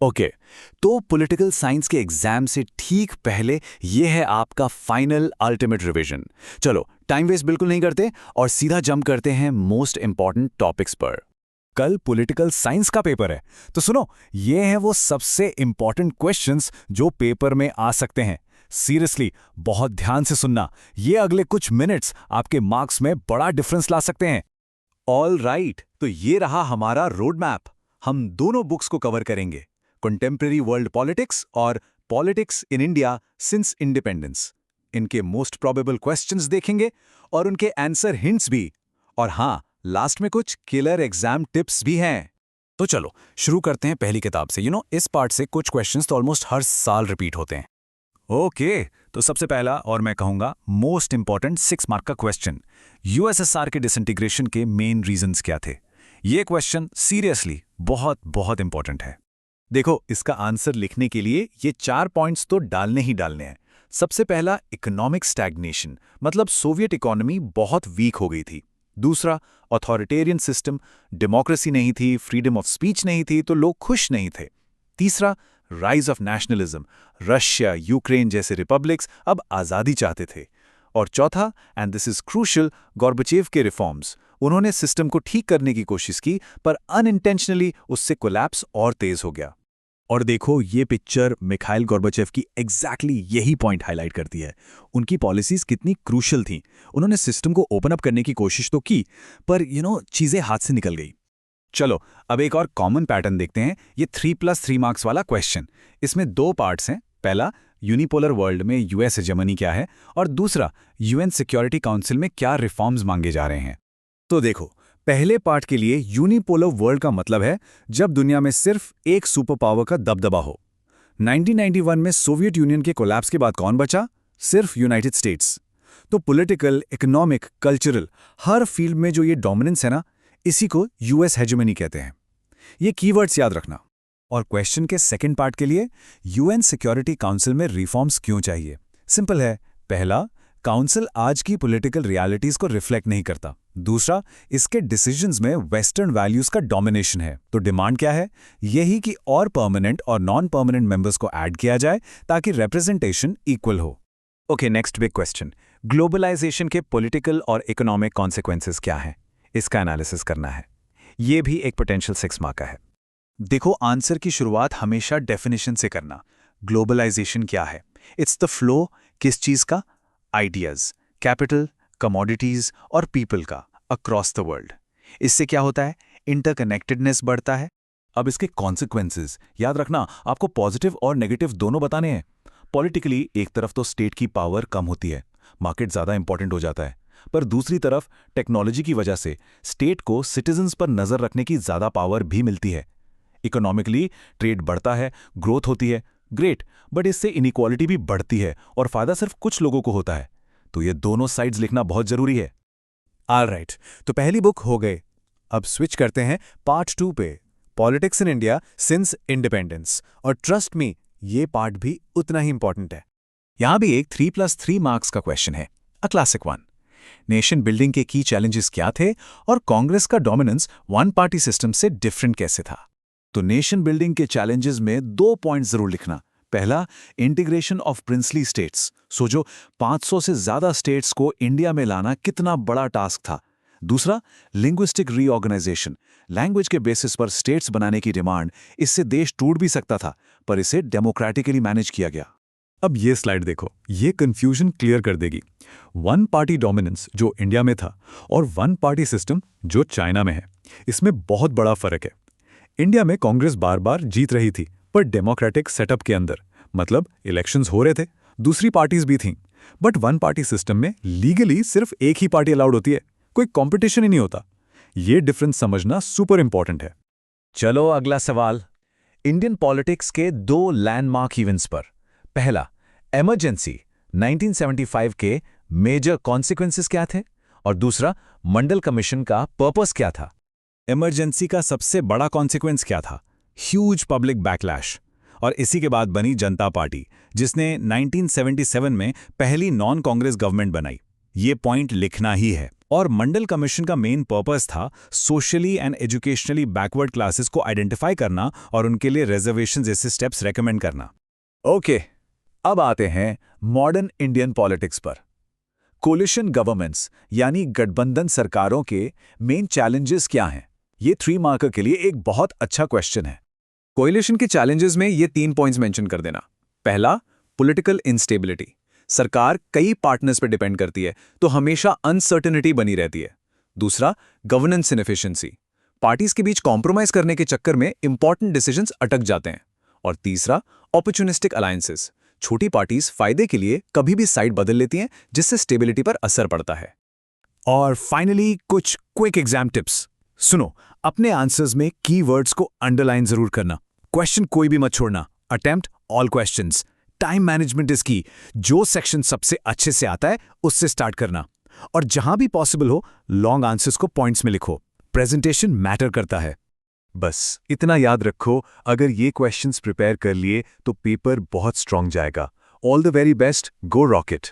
Okay, तो political science के exam से ठीक पहले ये है आपका फाइनल अल्टीमेट रिवीजन। चलो टाइम वेस्ट बिल्कुल नहीं करते और सीधा जंप करते हैं मोस्ट इंपॉर्टेंट टॉपिक्स पर। कल पॉलिटिकल साइंस का पेपर है, तो सुनो, ये हैं वो सबसे इंपॉर्टेंट क्वेश्चंस जो पेपर में आ सकते हैं। सीरियसली बहुत ध्यान से सुनना, ये अगले कुछ मिनट्स आपके मार्क्स में बड़ा डिफरेंस ला सकते हैं। ऑल राइट, तो ये रहा हमारा रोड मैप। हम दोनों बुक्स को कवर करेंगे, कंटेम्प्रेरी वर्ल्ड पॉलिटिक्स और politics in India since independence. इनके मोस्ट प्रोबेबल क्वेश्चंस देखेंगे और उनके आंसर हिंट्स भी। और हाँ, लास्ट में कुछ किलर एग्जाम टिप्स भी हैं। तो चलो शुरू करते हैं पहली किताब से। इस पार्ट से कुछ क्वेश्चंस तो ऑलमोस्ट हर साल रिपीट होते हैं। ओके, तो सबसे पहला और मैं कहूंगा मोस्ट इंपॉर्टेंट 6 मार्क का क्वेश्चन, यूएसएसआर के डिसइंटीग्रेशन के मेन रीजंस क्या थे। ये क्वेश्चन सीरियसली बहुत बहुत इंपॉर्टेंट है। देखो, इसका आंसर लिखने के लिए ये 4 पॉइंट्स तो डालने ही डालने हैं। सबसे पहला, इकोनॉमिक स्टैग्नेशन, मतलब सोवियत इकोनॉमी बहुत वीक हो गई थी। दूसरा, ऑथोरिटेरियन सिस्टम, डेमोक्रेसी नहीं थी, फ्रीडम ऑफ स्पीच नहीं थी, तो लोग खुश नहीं थे। तीसरा, rise of nationalism, Russia, Ukraine जैसे रिपब्लिक्स अब आज़ादी चाहते थे। और चौथा, and this is crucial, Gorbachev के रिफॉर्म्स। उन्होंने सिस्टम को ठीक करने की कोशिश की, पर अनइंटेंशनली उससे कोलैप्स और तेज हो गया। और देखो, ये पिक्चर मिखाइल गोर्बाचेव की एग्जैक्टली यही पॉइंट हाईलाइट करती है। उनकी पॉलिसीज कितनी क्रूशियल थीं। उन्होंने सिस्टम को ओपन अप करने की कोशिश तो की, पर चीजें हाथ से निकल गई। चलो अब एक और कॉमन पैटर्न देखते हैं, ये 3+3 मार्क्स वाला क्वेश्चन। इसमें 2 पार्ट्स हैं। पहला, यूनिपोलर वर्ल्ड में यूएस हेजेमनी क्या है, और दूसरा, यूएन सिक्योरिटी काउंसिल में क्या रिफॉर्म्स मांगे जा रहे हैं। तो देखो, पहले पार्ट के लिए यूनिपोलर वर्ल्ड का मतलब है जब दुनिया में सिर्फ एक सुपर पावर का दबदबा हो। 1991 में सोवियत यूनियन के कोलैप्स के बाद कौन बचा? सिर्फ यूनाइटेड स्टेट्स। तो पॉलिटिकल, इकोनॉमिक, कल्चरल, हर फील्ड में जो ये डोमिनेंस है ना, इसी को यूएस हेजेमनी कहते हैं। ये कीवर्ड्स याद रखना। और क्वेश्चन के सेकंड पार्ट के लिए, यूएन सिक्योरिटी काउंसिल में रिफॉर्म्स क्यों चाहिए? सिंपल है। पहला, काउंसिल आज की पॉलिटिकल रियलिटीज को रिफ्लेक्ट नहीं करता। दूसरा, इसके डिसीजंस में वेस्टर्न वैल्यूज का डोमिनेशन है। तो डिमांड क्या है? यही कि और परमानेंट और नॉन परमानेंट मेंबर्स को ऐड किया जाए ताकि रिप्रेजेंटेशन इक्वल हो। Okay, next big question, globalization के पॉलिटिकल और इकोनॉमिक कॉन्सिक्वेंसेस क्या हैं? इसका एनालिसिस करना है। ये भी एक पोटेंशियल 6 मार्क का है। देखो, आंसर की शुरुआत हमेशा डेफिनेशन से करना। ग्लोबलाइजेशन क्या है? इट्स द फ्लो किस चीज का? आइडियाज, कैपिटल, कमोडिटीज और पीपल का अक्रॉस द वर्ल्ड। इससे क्या होता है? इंटरकनेक्टेडनेस बढ़ता है। अब इसके कॉन्सिक्वेंसेस याद रखना, आपको पॉजिटिव और नेगेटिव दोनों बताने हैं। पॉलिटिकली एक तरफ तो स्टेट की पावर कम होती है, मार्केट ज्यादा इंपॉर्टेंट हो जाता है, पर दूसरी तरफ टेक्नोलॉजी की वजह से स्टेट को सिटीजन्स पर नजर रखने की ज्यादा पावर भी मिलती है। इकोनॉमिकली ट्रेड बढ़ता है, ग्रोथ होती है, ग्रेट, बट इससे इनइक्वालिटी भी बढ़ती है और फायदा सिर्फ कुछ लोगों को होता है। तो ये दोनों साइड्स लिखना बहुत जरूरी है। ऑलराइट, तो पहली बुक हो गई। अब स्विच करते हैं पार्ट 2 पे, politics in India since independence. और ट्रस्ट मी, ये पार्ट भी उतना ही इंपॉर्टेंट है। यहां भी एक 3+3 मार्क्स का क्वेश्चन है, a classic one. Nation building के की चैलेंजेस क्या थे और कांग्रेस का डोमिनेंस वन पार्टी सिस्टम से डिफरेंट कैसे था? तो नेशन बिल्डिंग के चैलेंजेस में 2 पॉइंट जरूर लिखना। पहला, इंटीग्रेशन ऑफ प्रिंसली स्टेट्स। सोचो, 500 से ज्यादा स्टेट्स को इंडिया में लाना कितना बड़ा टास्क था। दूसरा, लिंग्विस्टिक रीऑर्गेनाइजेशन, लैंग्वेज के बेसिस पर स्टेट्स बनाने की डिमांड। इससे देश टूट भी सकता था, पर इसे डेमोक्रेटिकली मैनेज किया गया। अब ये स्लाइड देखो, ये कंफ्यूजन क्लियर कर देगी। वन पार्टी डोमिनेंस जो इंडिया में था और वन पार्टी सिस्टम जो चाइना में है, इसमें बहुत बड़ा फर्क है। इंडिया में कांग्रेस बार बार जीत रही थी, पर डेमोक्रेटिक सेटअप के अंदर, मतलब इलेक्शंस हो रहे थे, दूसरी पार्टीज भी थीं। बट वन पार्टी सिस्टम में लीगली सिर्फ एक ही पार्टी अलाउड होती है, कोई कंपटीशन ही नहीं होता। ये डिफरेंस समझना सुपर इंपॉर्टेंट है। चलो अगला सवाल, इंडियन पॉलिटिक्स के 2 लैंडमार्क इवेंट्स पर। पहला, इमरजेंसी 1975 के मेजर कॉन्सिक्वेंसेस क्या थे? और दूसरा, मंडल कमीशन का पर्पस क्या था? इमरजेंसी का सबसे बड़ा कॉन्सिक्वेंस क्या था? Huge public backlash. और इसी के बाद बनी जनता पार्टी, जिसने 1977 में पहली नॉन कांग्रेस गवर्नमेंट बनाई। ये पॉइंट लिखना ही है। और मंडल कमीशन का मेन पर्पस था socially and educationally backward classes को आइडेंटिफाई करना और उनके लिए रिजर्वेशन जैसे स्टेप्स रेकमेंड करना। ओके, अब आते हैं मॉडर्न इंडियन पॉलिटिक्स पर। कोलिशन गवर्नमेंट्स यानी गठबंधन सरकारों के मेन चैलेंजेस क्या हैं? ये 3 मार्कर के लिए एक बहुत अच्छा क्वेश्चन है। कोएलिशन के चैलेंजेस में ये 3 पॉइंट्स मेंशन कर देना। पहला, पॉलिटिकल इंस्टेबिलिटी। सरकार कई पार्टनर्स पर डिपेंड करती है, तो हमेशा अनसर्टेनिटी बनी रहती है। दूसरा, गवर्नेंस इनएफिशिएंसी। पार्टीज के बीच कॉम्प्रोमाइज करने के चक्कर में इंपॉर्टेंट डिसीजंस अटक जाते हैं। और तीसरा, अपॉर्चुनिस्टिक अलायंसेस। छोटी पार्टीज फायदे के लिए कभी भी साइड बदल लेती हैं, जिससे स्टेबिलिटी पर असर पड़ता है। और फाइनली कुछ क्विक एग्जाम टिप्स। सुनो, अपने आंसर्स में कीवर्ड्स को अंडरलाइन जरूर करना। क्वेश्चन कोई भी मत छोड़ना। Attempt all questions. Time management is की। जो सेक्शन सबसे अच्छे से आता है उससे स्टार्ट करना। और जहां भी पॉसिबल हो लॉन्ग आंसर्स को पॉइंट्स में लिखो। प्रेजेंटेशन मैटर करता है। बस इतना याद रखो, अगर ये क्वेश्चंस प्रिपेयर कर लिए तो पेपर बहुत स्ट्रांग जाएगा। All the very best, go rocket.